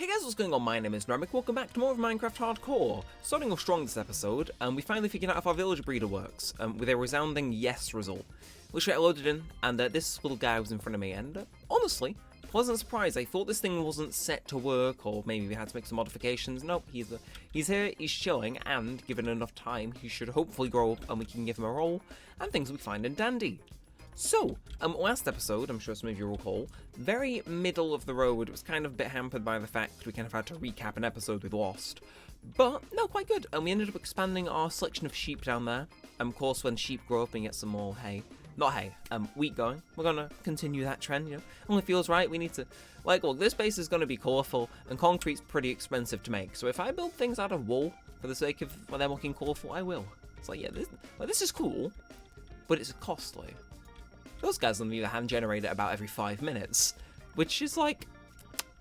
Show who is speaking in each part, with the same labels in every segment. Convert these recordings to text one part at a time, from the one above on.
Speaker 1: Hey guys, what's going on? My name is Neremik. Welcome back to more of Minecraft Hardcore. Starting off strong this episode, we finally figured out if our villager breeder works, with a resounding yes result. Literally, I loaded in, and this little guy was in front of me, and honestly, pleasant surprise. I thought this thing wasn't set to work, or maybe we had to make some modifications. Nope, he's here, he's chilling, and given enough time, he should hopefully grow up, and we can give him a role, and things will be fine and dandy. So, last episode, I'm sure some of you recall, very middle of the road. It was kind of a bit hampered by the fact we kind of had to recap an episode with Lost. But, no, quite good. And we ended up expanding our selection of sheep down there. Of course, when sheep grow up and get some more hay, not hay, wheat going, we're going to continue that trend, you know. Only feels right, we need to, like, look, this base is going to be colourful, and concrete's pretty expensive to make. So if I build things out of wool, for the sake of them looking colourful, I will. It's like, yeah, this is cool, but it's costly. Those guys on the other hand generate it about every 5 minutes, which is like,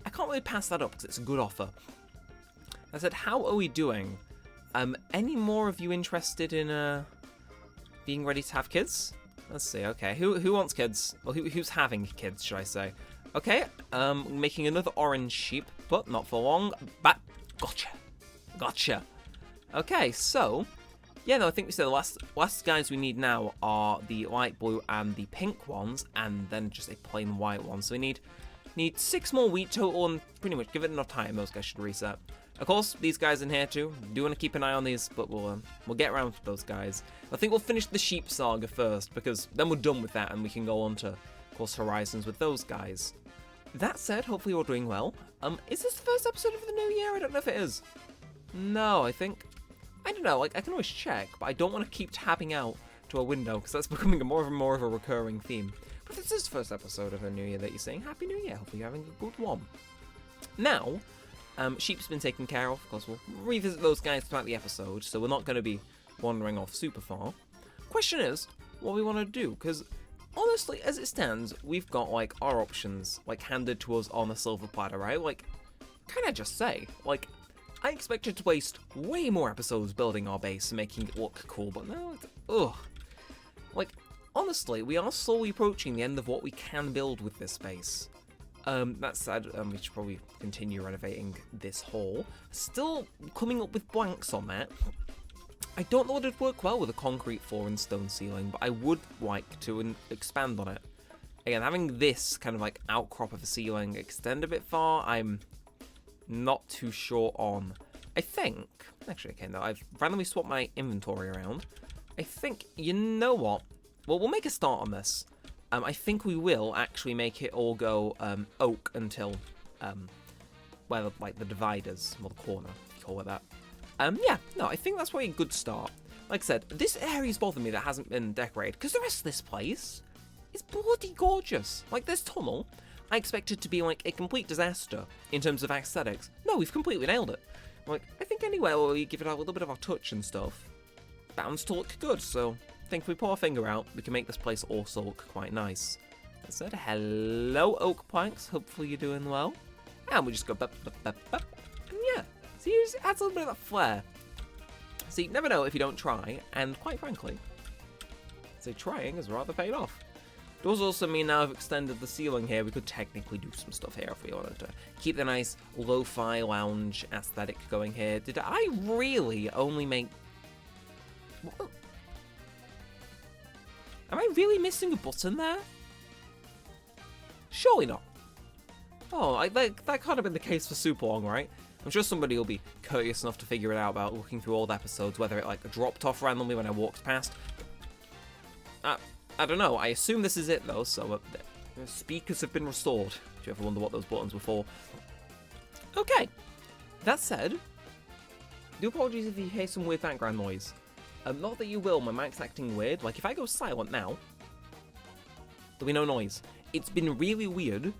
Speaker 1: I can't really pass that up because it's a good offer. I said, how are we doing? Any more of you interested in being ready to have kids? Let's see. Okay, who wants kids? Or who's having kids, should I say? Okay, making another orange sheep, but not for long. But gotcha. Okay, so. Yeah, no, I think we said the last guys we need now are the light blue and the pink ones, and then just a plain white one. So we need 6 more wheat total, and pretty much give it enough time, those guys should reset. Of course, these guys in here too. Do want to keep an eye on these, but we'll get around to those guys. I think we'll finish the sheep saga first, because then we're done with that, and we can go on to, of course, Horizons with those guys. That said, hopefully you're doing well. Is this the first episode of the new year? I don't know if it is. No, I don't know, like, I can always check, but I don't want to keep tapping out to a window, because that's becoming more and more of a recurring theme. But if this is the first episode of a new year that you're saying, Happy New Year, hopefully you're having a good one. Now, sheep's been taken care of course, we'll revisit those guys throughout the episode, so we're not going to be wandering off super far. Question is, what we want to do, because honestly, as it stands, we've got, like, our options, like, handed to us on a silver platter, right? Like, can I just say, like, I expected to waste way more episodes building our base and making it look cool, but no, ugh. Like, honestly, we are slowly approaching the end of what we can build with this base. That said, we should probably continue renovating this hall. Still coming up with blanks on that. I don't know what would work well with a concrete floor and stone ceiling, but I would like to expand on it. Again, having this kind of like outcrop of a ceiling extend a bit far, I'm not too sure on. I think, actually, okay, no, I've randomly swapped my inventory around. I think, you know what? Well, we'll make a start on this. I think we will actually make it all go oak until, well, like the dividers, well, the corner, if you call it that. Yeah, no, I think that's probably a good start. Like I said, this area's bothered me that hasn't been decorated, because the rest of this place is bloody gorgeous. Like, this tunnel, I expected to be like a complete disaster in terms of aesthetics. No, we've completely nailed it. Like, I think anywhere where we give it a little bit of our touch and stuff, bounds to look good. So I think if we pull our finger out, we can make this place also look quite nice. That said, hello oak planks. Hopefully you're doing well. And we just go bup, bup, bup, bup. And yeah, see, it adds a little bit of that flair. See, you never know if you don't try, and quite frankly, so trying has rather paid off. It does also mean now I've extended the ceiling here, we could technically do some stuff here if we wanted to. Keep the nice lo-fi lounge aesthetic going here. Did I really only make... What? Am I really missing a button there? Surely not. Oh, that can't have been the case for super long, right? I'm sure somebody will be courteous enough to figure it out about looking through old episodes, whether it like dropped off randomly when I walked past. I don't know, I assume this is it though, so the speakers have been restored, if you ever wonder what those buttons were for. Okay, that said, do apologies if you hear some weird background noise. Not that you will, my mic's acting weird, like if I go silent now, there'll be no noise. It's been really weird.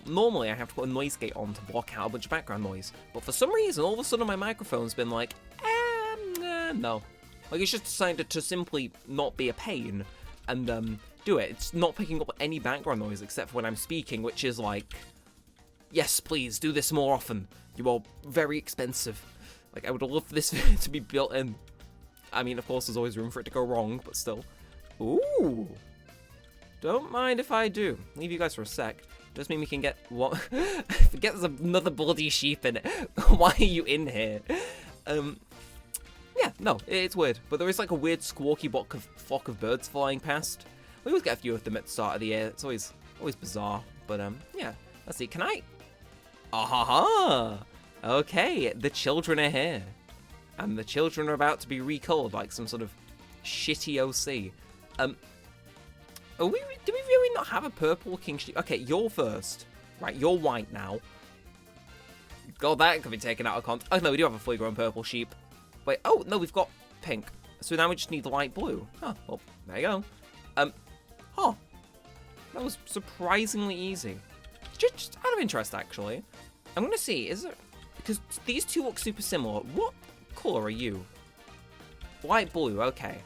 Speaker 1: Normally I have to put a noise gate on to block out a bunch of background noise, but for some reason all of a sudden my microphone's been like, no. Like it's just decided to simply not be a pain. And do it. It's not picking up any background noise except for when I'm speaking, which is like, yes, please, do this more often. You are very expensive. Like, I would love this to be built in. I mean, of course, there's always room for it to go wrong, but still. Ooh. Don't mind if I do. Leave you guys for a sec. Does mean we can get what? Forget there's another bloody sheep in it. Why are you in here? Yeah, no, it's weird. But there is like a weird squawky flock of birds flying past. We always get a few of them at the start of the year. It's always bizarre. But yeah. Let's see. Can I? Aha! Okay, the children are here, and the children are about to be recolored like some sort of shitty OC. Do we really not have a purple-looking sheep? Okay, you're first. Right, you're white now. God, that could be taken out of context. Oh, no, we do have a fully grown purple sheep. Wait, oh, no, we've got pink. So now we just need the light blue. Oh, well, there you go. That was surprisingly easy. Just out of interest, actually. I'm going to see, is it... Because these two look super similar. What colour are you? Light blue, okay.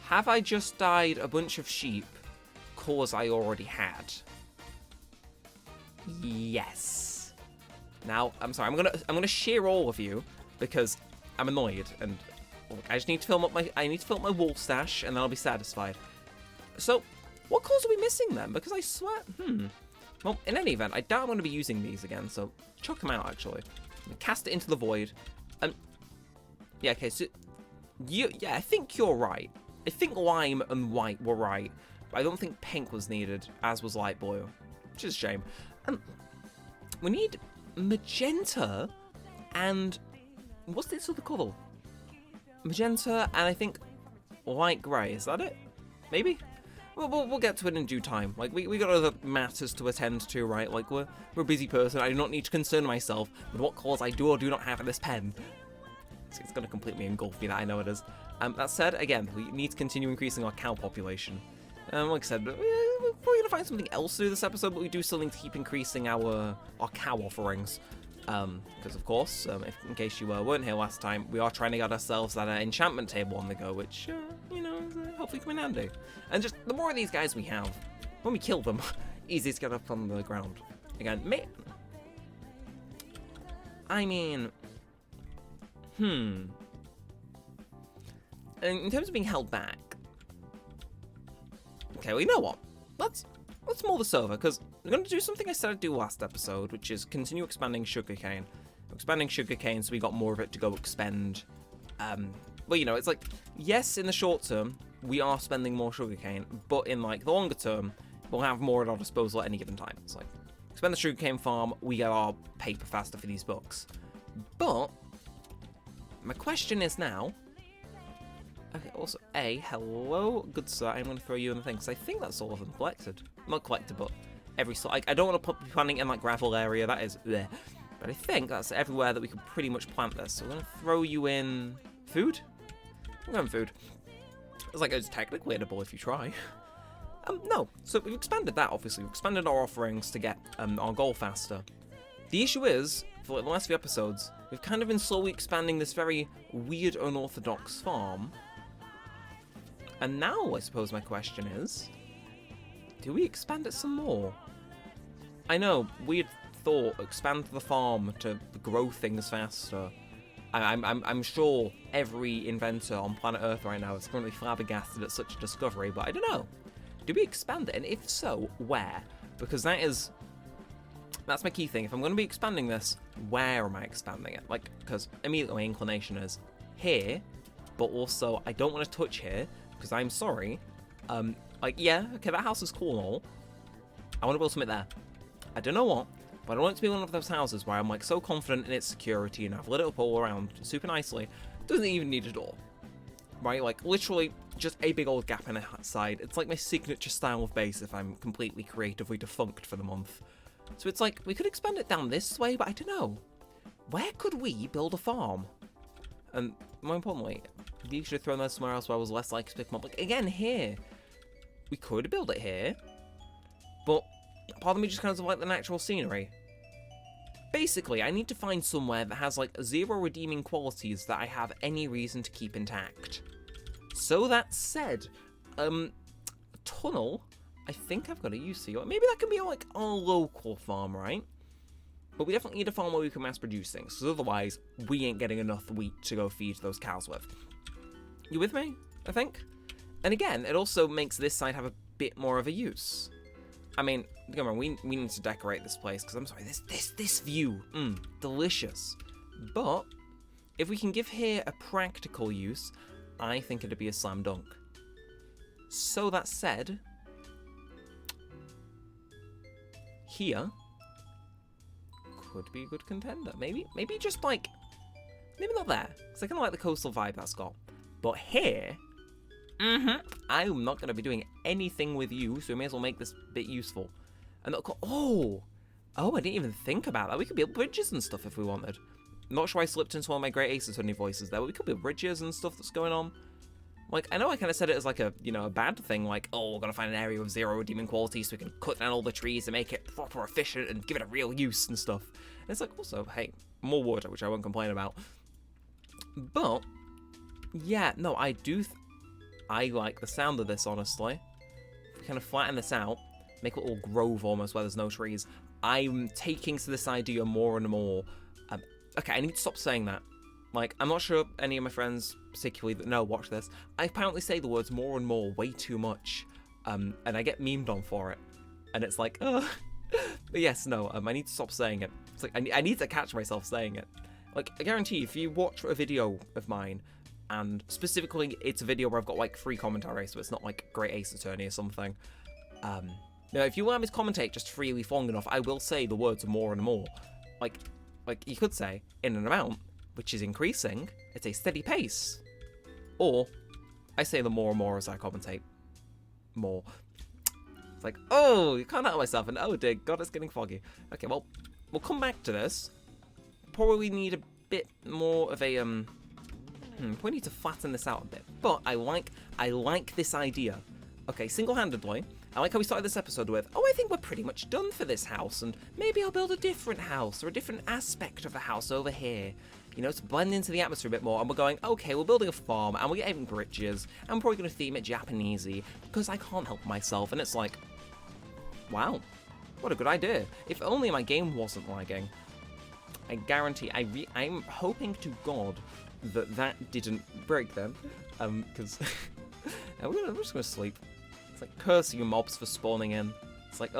Speaker 1: Have I just dyed a bunch of sheep colours I already had? Yes. Now, I'm sorry, I'm gonna shear all of you because I'm annoyed and look, I just need to fill up my wool stash and then I'll be satisfied. So, what colours are we missing then? Because I swear, well, in any event, I doubt I'm going to be using these again, so chuck them out actually. Cast it into the void. Yeah, okay, so yeah, I think you're right. I think lime and white were right, but I don't think pink was needed, as was light blue, which is a shame. We need magenta and what's this other colour? Magenta and I think light grey. Is that it? Maybe. We'll get to it in due time. Like we got other matters to attend to, right? Like we're a busy person. I do not need to concern myself with what colours I do or do not have in this pen. It's going to completely engulf me, that I know it is. That said, again, we need to continue increasing our cow population. Like I said, we're probably going to find something else to do this episode, but we do still need to keep increasing our cow offerings. Because, of course, in case you weren't here last time, we are trying to get ourselves that enchantment table on the go, which, you know, is hopefully come in handy. And just, the more of these guys we have, when we kill them, easy to get up on the ground. Again, I mean... In terms of being held back... Okay, well, you know what? Let's mull this over, because we're going to do something I said I'd do last episode, which is continue expanding sugarcane. Expanding sugarcane so we got more of it to go expend. Well, you know, it's like, yes, in the short term, we are spending more sugarcane, but in, like, the longer term, we'll have more at our disposal at any given time. It's like, expend the sugarcane farm, we get our paper faster for these books. But... my question is now... Okay, also, hello, good sir, I'm going to throw you in the thing, because I think that's all of them collected. Not collected, but every sort. Like, I don't want to be planting in, like, gravel area, that is bleh. But I think that's everywhere that we could pretty much plant this. So we're going to throw you in... food? I'm going food. It's like, it's technically edible if you try. No. So we've expanded that, obviously. We've expanded our offerings to get our goal faster. The issue is, for the last few episodes, we've kind of been slowly expanding this very weird, unorthodox farm. And now, I suppose my question is, do we expand it some more? I know, weird thought, expand the farm to grow things faster. I'm sure every inventor on planet Earth right now is currently flabbergasted at such a discovery, but I don't know. Do we expand it? And if so, where? Because that's my key thing. If I'm going to be expanding this, where am I expanding it? Like, because immediately my inclination is here, but also I don't want to touch here, because I'm sorry. Like, yeah, okay, that house is cool and all. I want to build something there. I don't know what, but I want it to be one of those houses where I'm, like, so confident in its security and I've lit it up all around super nicely. Doesn't even need a door. Right? Like, literally, just a big old gap in a side. It's like my signature style of base if I'm completely creatively defunct for the month. So it's like, we could expand it down this way, but I don't know. Where could we build a farm? And more importantly, you should have thrown that somewhere else where I was less likely to pick them up. Like, again, here. We could build it here. But part of me just kind of like the natural scenery. Basically, I need to find somewhere that has, like, 0 redeeming qualities that I have any reason to keep intact. So that said, tunnel, I think I've got a use for. Maybe that can be, like, a local farm, right? But we definitely need a farm where we can mass produce things, because otherwise, we ain't getting enough wheat to go feed those cows with. You with me, I think? And again, it also makes this side have a bit more of a use. I mean, come on, we need to decorate this place, because I'm sorry, this view, delicious. But if we can give here a practical use, I think it'd be a slam dunk. So that said, here could be a good contender. Maybe just like, maybe not there, because I kind of like the coastal vibe that's got. But here, I'm not going to be doing anything with you, so we may as well make this bit useful. And oh, I didn't even think about that. We could build bridges and stuff if we wanted. Not sure I slipped into one of my Great Ace Attorney voices there, but we could build bridges and stuff that's going on. Like, I know I kind of said it as like a, a bad thing, like, oh, we're going to find an area with 0 redeeming quality so we can cut down all the trees and make it proper efficient and give it a real use and stuff. And it's like, also, hey, more wood, which I won't complain about. But, yeah, no, I like the sound of this, honestly. If we kind of flatten this out, make a little grove almost where there's no trees. I'm taking to this idea more and more. Okay, I need to stop saying that. Like, I'm not sure any of my friends, particularly that watch this. I apparently say the words more and more way too much, and I get memed on for it. And it's like, but yes, no, I need to stop saying it. It's like, I need to catch myself saying it. Like, I guarantee if you watch a video of mine, and specifically it's a video where I've got like free commentary, so it's not like Great Ace Attorney or something. Now, if you allow me to commentate just freely for long enough, I will say the words more and more. Like you could say, in an amount, which is increasing, it's a steady pace. Or, I say the more and more as I commentate. More. It's like, oh, you can't help myself, and oh dear God, it's getting foggy. Okay, well, we'll come back to this. Probably need a bit more of a, we need to flatten this out a bit. But I like this idea. Okay, single-handedly, I like how we started this episode with, I think we're pretty much done for this house, and maybe I'll build a different house, or a different aspect of the house over here. To blend into the atmosphere a bit more, and we're going, okay, we're building a farm, and we're getting bridges, and we're probably going to theme it Japanesey, because I can't help myself, and it's like, wow, what a good idea. If only my game wasn't lagging. I guarantee, I'm hoping to God that didn't break them, because I'm just going to sleep. It's like, curse you mobs for spawning in. It's like,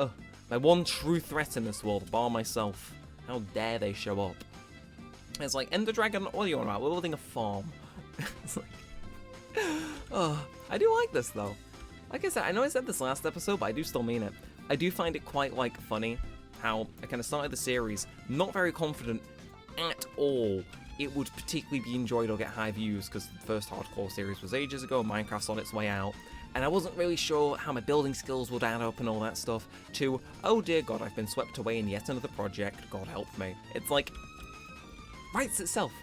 Speaker 1: my one true threat in this world, bar myself. How dare they show up? It's like, Ender Dragon, what are you on about? We're building a farm. It's like, I do like this, though. Like I said, I know I said this last episode, but I do still mean it. I do find it quite, funny how I kind of started the series not very confident at all it would particularly be enjoyed or get high views, because the first hardcore series was ages ago, Minecraft's on its way out, and I wasn't really sure how my building skills would add up and all that stuff, to, oh dear God, I've been swept away in yet another project, God help me. It's like, writes itself.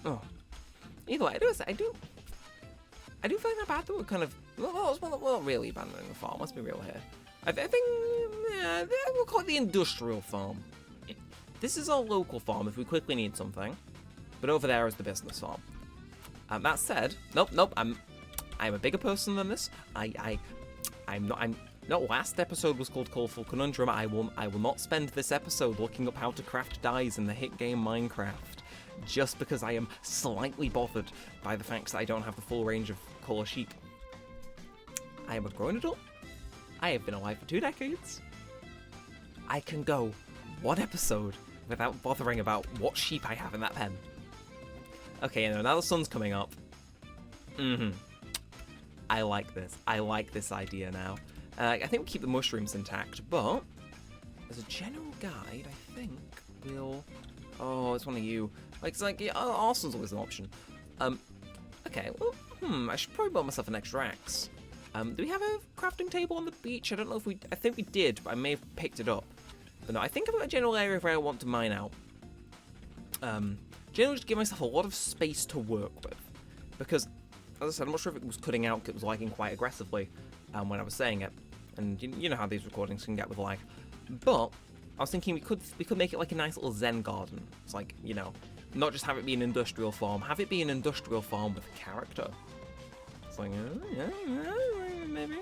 Speaker 1: Oh. Either way, I do feel like bad that we're kind of, well, not really abandoning the farm, let's be real here. I think, we'll call it the industrial farm. This is our local farm if we quickly need something, but over there is the business farm. That said, nope, I'm a bigger person than this. I'm not. Last episode was called Colourful Conundrum. I will not spend this episode looking up how to craft dyes in the hit game Minecraft, just because I am slightly bothered by the fact that I don't have the full range of colour sheep. I am a grown adult. I have been alive for 2 decades. I can go 1 episode without bothering about what sheep I have in that pen. Okay, now the sun's coming up. I like this. I like this idea now. I think we'll keep the mushrooms intact, but as a general guide, I think we'll... Oh, it's one of you. It's like, yeah, arsenal's always an option. Okay, well, I should probably build myself an extra axe. Do we have a crafting table on the beach? I don't know if I think we did, but I may have picked it up. But no, I think I've got a general area where I want to mine out. Generally just give myself a lot of space to work with. Because, as I said, I'm not sure if it was cutting out, because it was lagging quite aggressively when I was saying it. And you know how these recordings can get with lag. But I was thinking we could make it like a nice little zen garden. It's like, not just have it be an industrial farm, have it be an industrial farm with character. It's like, maybe,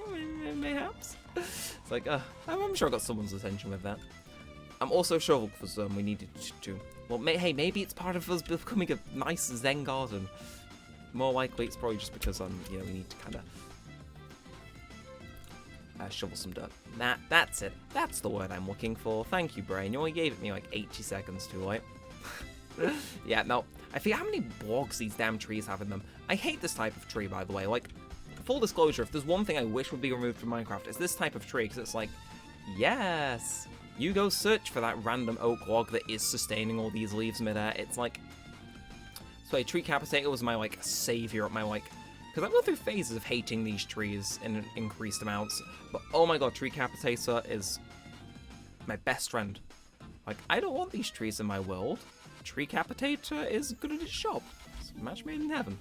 Speaker 1: perhaps. It's like, I'm sure I got someone's attention with that. I'm also sure because we needed to. Well, hey, maybe it's part of us becoming a nice zen garden. More likely, it's probably just because we need to kind of. shovel some dirt. That's it. That's the word I'm looking for. Thank you, brain. You only gave it me like 80 seconds too late. Yeah, no. I forget how many blogs these damn trees have in them. I hate this type of tree, by the way. Like, full disclosure, if there's one thing I wish would be removed from Minecraft, it's this type of tree, because it's like, yes, you go search for that random oak log that is sustaining all these leaves midair. It's like, so a tree capitator was my, like, savior at my, like, because I go through phases of hating these trees in increased amounts, but oh my god, tree capitator is my best friend. Like, I don't want these trees in my world. Tree capitator is good at its job. It's a match made in heaven.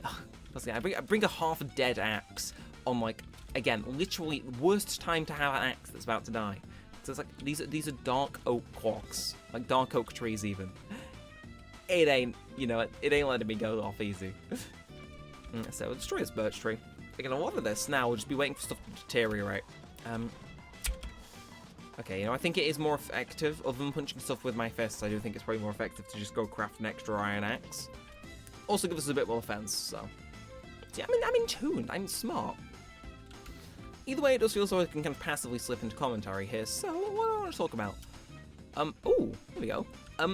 Speaker 1: I bring a half-dead axe on, like, again, literally the worst time to have an axe that's about to die. So it's like, these are dark oak clocks, like dark oak trees even. It ain't, you know, it ain't letting me go off easy. So we'll destroy this birch tree. Again, a lot of this now will just be waiting for stuff to deteriorate. Okay, you know, I think it is more effective, other than punching stuff with my fists, I do think it's probably more effective to just go craft an extra iron axe. Also gives us a bit more defense, so. See, I'm in tune, I'm smart. Either way, it does feel so I can kind of passively slip into commentary here, so what do I want to talk about? Oh, here we go. I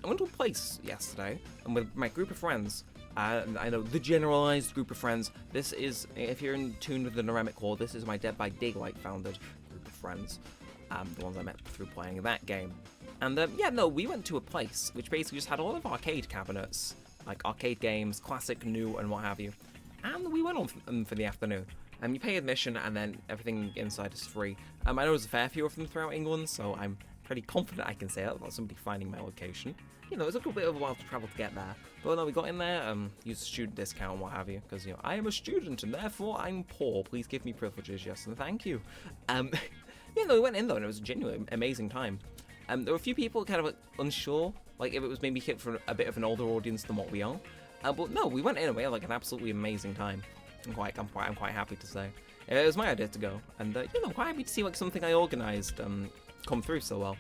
Speaker 1: went to a place yesterday, and with my group of friends, I know, the generalized group of friends, this is, if you're in tune with the Neremik lore, this is my Dead by Daylight founded group of friends. The ones I met through playing that game. And yeah, no, we went to a place which basically just had a lot of arcade cabinets, like arcade games, classic, new, and what have you. And we went on for the afternoon. You pay admission, and then everything inside is free. I know there's a fair few of them throughout England, so I'm pretty confident I can say that without somebody finding my location. You know, it took a bit of a while to travel to get there. But no, we got in there, used a student discount and what have you, because, you know, I am a student, and therefore I'm poor. Please give me privileges, yes, and thank you. Yeah, no, we went in though, and it was a genuinely amazing time. There were a few people kind of like, unsure, like if it was maybe hit for a bit of an older audience than what we are. But no, we went in and we had like an absolutely amazing time. I'm quite happy to say. It was my idea to go, and you know, I'm quite happy to see like something I organised come through so well.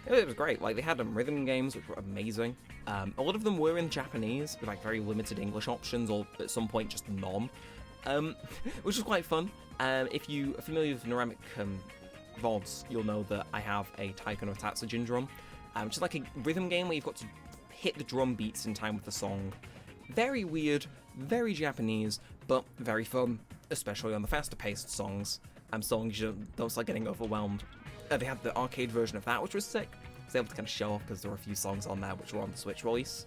Speaker 1: It was great. Like they had rhythm games which were amazing. A lot of them were in Japanese with like very limited English options, or at some point just none, which was quite fun. If you are familiar with Neremik VODs, you'll know that I have a Taiko no Tatsujin drum, which is like a rhythm game where you've got to hit the drum beats in time with the song. Very weird, very Japanese, but very fun, especially on the faster paced songs. Songs you don't start getting overwhelmed. They had the arcade version of that, which was sick. I was able to kind of show off because there were a few songs on there which were on the Switch release.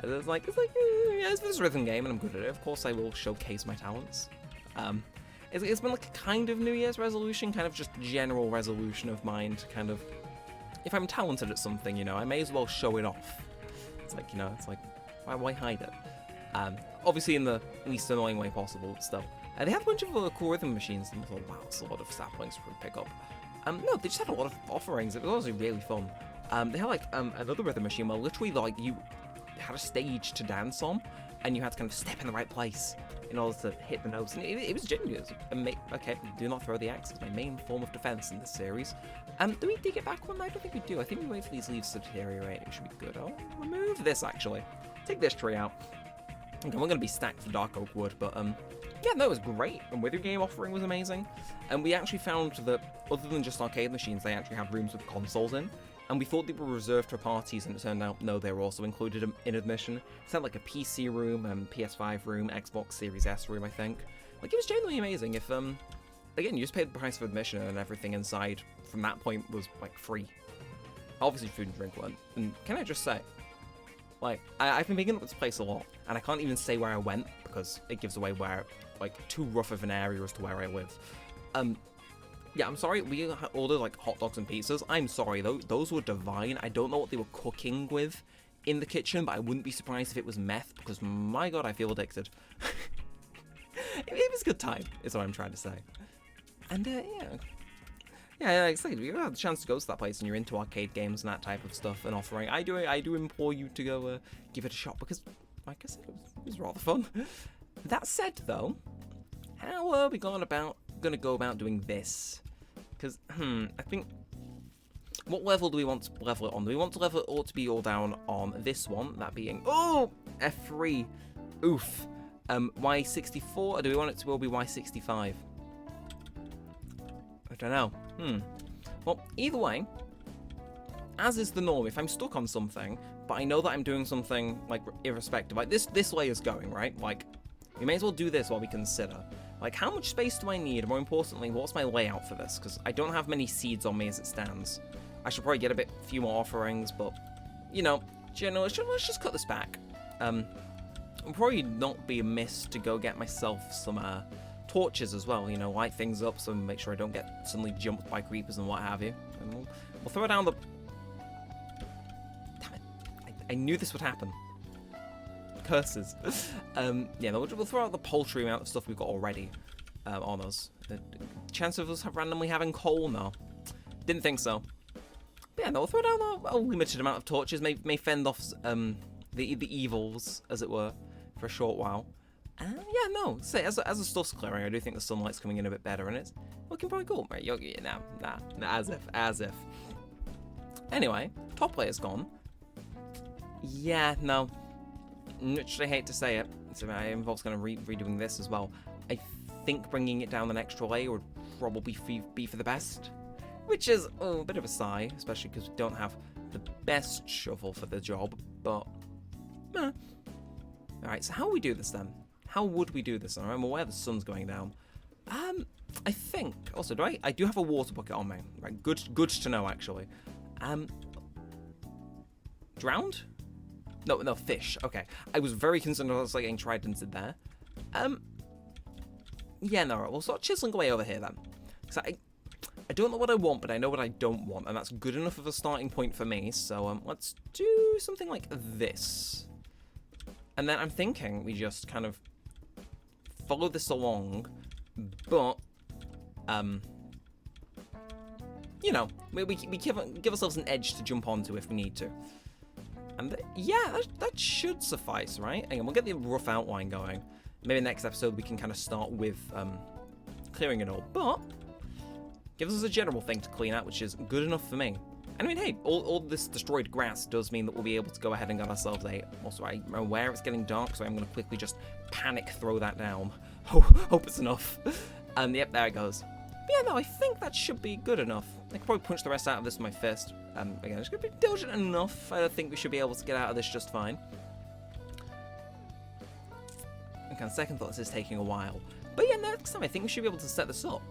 Speaker 1: And it's like, yeah, it's this rhythm game and I'm good at it. Of course I will showcase my talents. It's been like a kind of New Year's resolution, kind of just general resolution of mine to kind of, if I'm talented at something, you know, I may as well show it off. It's like, you know, it's like, why hide it? Obviously in the least annoying way possible, still. They had a bunch of cool rhythm machines, and I thought, wow, that's a lot of saplings to pick up. No, they just had a lot of offerings. It was honestly really fun. They had like another rhythm machine where literally like you had a stage to dance on, and you had to kind of step in the right place in order to hit the notes, and it was genuine. Okay, do not throw the axe. It's my main form of defense in this series. Do we dig it back one? I don't think we do. I think we wait for these leaves to deteriorate. It should be good. I'll remove this actually. Take this tree out. Okay, we're going to be stacked for dark oak wood, but yeah, no, it was great. And with your game offering was amazing. And we actually found that other than just arcade machines, they actually had rooms with consoles in. And we thought they were reserved for parties, and it turned out, no, they were also included in admission. It had like a PC room, PS5 room, Xbox Series S room, I think. Like, it was genuinely amazing. If, again, you just paid the price for admission, and everything inside from that point was, like, free. Obviously, food and drink weren't. And can I just say, like, I've been picking up this place a lot, and I can't even say where I went, because it gives away where, like, too rough of an area as to where I live. Yeah, I'm sorry, we ordered, like, hot dogs and pizzas. I'm sorry, those were divine. I don't know what they were cooking with in the kitchen, but I wouldn't be surprised if it was meth, because, my god, I feel addicted. It was a good time, is what I'm trying to say. And, yeah. Yeah, exactly. If you have the chance to go to that place and you're into arcade games and that type of stuff and offering, I do implore you to go give it a shot, because, like I said, it was rather fun. That said, though, how are we gonna go about doing this? Because, I think, what level do we want to level it on? Do we want to level it or to be all down on this one, that being, oh, F3, oof, Y64, or do we want it to all be Y65? don't know. Well, either way, as is the norm, if I'm stuck on something, but I know that I'm doing something, like, irrespective, like, this way is going, right? Like, we may as well do this while we consider. Like, how much space do I need? More importantly, what's my layout for this? Because I don't have many seeds on me as it stands. I should probably get a few more offerings, but, you know, let's just cut this back. It'll probably not be amiss to go get myself some torches as well, you know, light things up so make sure I don't get suddenly jumped by creepers and what have you. And we'll throw down the... Damn it. I knew this would happen. Curses. Yeah, we'll throw out the paltry amount of stuff we've got already on us. The chance of us randomly having coal? No. Didn't think so. But yeah, we'll throw down a limited amount of torches, may fend off the evils, as it were, for a short while. Yeah, no, say as the stuff's clearing, I do think the sunlight's coming in a bit better, and it's looking pretty cool. Right, nah, as if. Anyway, top layer's gone. Yeah, no. Much I hate to say it, so it involves kind of redoing this as well. I think bringing it down an extra layer would probably be for the best, which is a bit of a sigh, especially because we don't have the best shovel for the job, but Alright, so how will we do this then? How would we do this? I'm aware the sun's going down. I think, also, I do have a water bucket on me, right? Good to know, actually. Drowned? No, fish. Okay. I was very concerned I was like getting tridents in there. Yeah, no, right, we'll start chiseling away over here then. Because I don't know what I want, but I know what I don't want, and that's good enough of a starting point for me. So let's do something like this. And then I'm thinking we just kind of follow this along, but you know, we give ourselves an edge to jump onto if we need to. And yeah, that should suffice, right? Again, we'll get the rough outline going. Maybe next episode we can kind of start with clearing it all, but gives us a general thing to clean out, which is good enough for me. And I mean, hey, all this destroyed grass does mean that we'll be able to go ahead and get ourselves a... Also, I'm aware it's getting dark, so I'm going to quickly just panic throw that down. Hope it's enough. Yep, there it goes. But yeah, no, I think that should be good enough. I could probably punch the rest out of this with my fist. Again, it's going to be diligent enough. I think we should be able to get out of this just fine. Okay, on second thought, this is taking a while. But yeah, next time I think we should be able to set this up.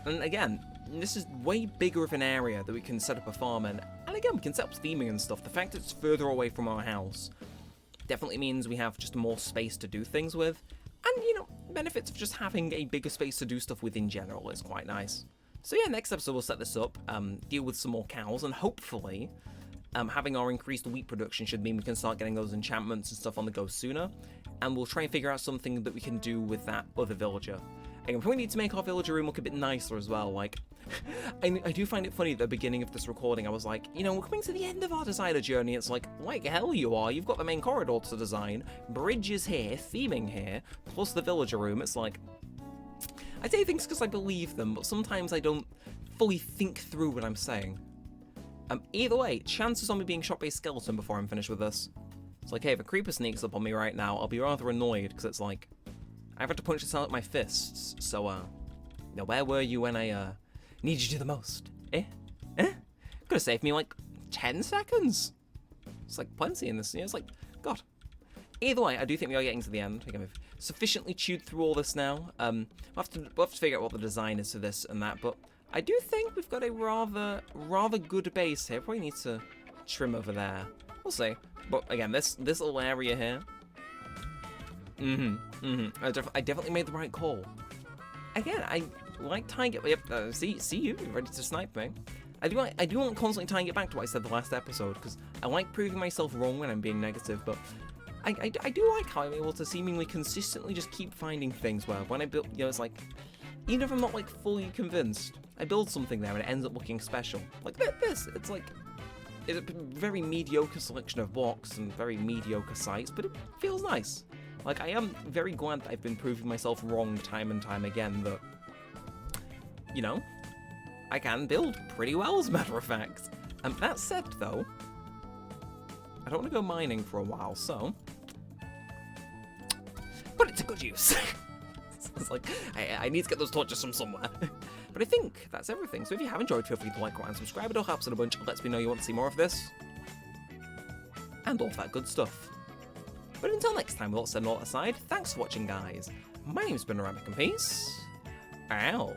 Speaker 1: And again, this is way bigger of an area that we can set up a farm in. And again, we can set up theming and stuff. The fact that it's further away from our house definitely means we have just more space to do things with. And, you know, benefits of just having a bigger space to do stuff with in general is quite nice. So yeah, next episode we'll set this up, deal with some more cows, and hopefully having our increased wheat production should mean we can start getting those enchantments and stuff on the go sooner. And we'll try and figure out something that we can do with that other villager. And we probably need to make our villager room look a bit nicer as well. Like, I do find it funny at the beginning of this recording, I was like, you know, we're coming to the end of our designer journey. It's like hell you are. You've got the main corridor to design, bridges here, theming here, plus the villager room. It's like, I say things because I believe them, but sometimes I don't fully think through what I'm saying. Either way, chances on me being shot by a skeleton before I'm finished with this. It's like, hey, if a creeper sneaks up on me right now, I'll be rather annoyed, because it's like, I've had to punch this out with my fists, so, now where were you when I, needed you the most? Could have saved me, like, 10 seconds. It's, like, plenty in this, you know, it's like, God. Either way, I do think we are getting to the end. Again, we've sufficiently chewed through all this now. We'll have to figure out what the design is for this and that, but I do think we've got a rather good base here. Probably need to trim over there. We'll see. But again, this little area here. I definitely made the right call. Again, I like tying it. Yep. See you ready to snipe me. I do want constantly tying it back to what I said the last episode, because I like proving myself wrong when I'm being negative. But I do like how I'm able to seemingly consistently just keep finding things where when I build, you know, it's like, even if I'm not like fully convinced, I build something there and it ends up looking special. Like this, it's like. It's a very mediocre selection of blocks and very mediocre sites, but it feels nice. Like, I am very glad that I've been proving myself wrong time and time again that, you know, I can build pretty well, as a matter of fact. That said, though, I don't want to go mining for a while, so put it to good use. It's like, I need to get those torches from somewhere. But But I think that's everything, so if you have enjoyed, feel free to like, comment, and subscribe. It all helps out a bunch and lets me know you want to see more of this. And all that good stuff. But until next time, we'll set all that aside. Thanks for watching, guys. My name's been Neremik, and peace out.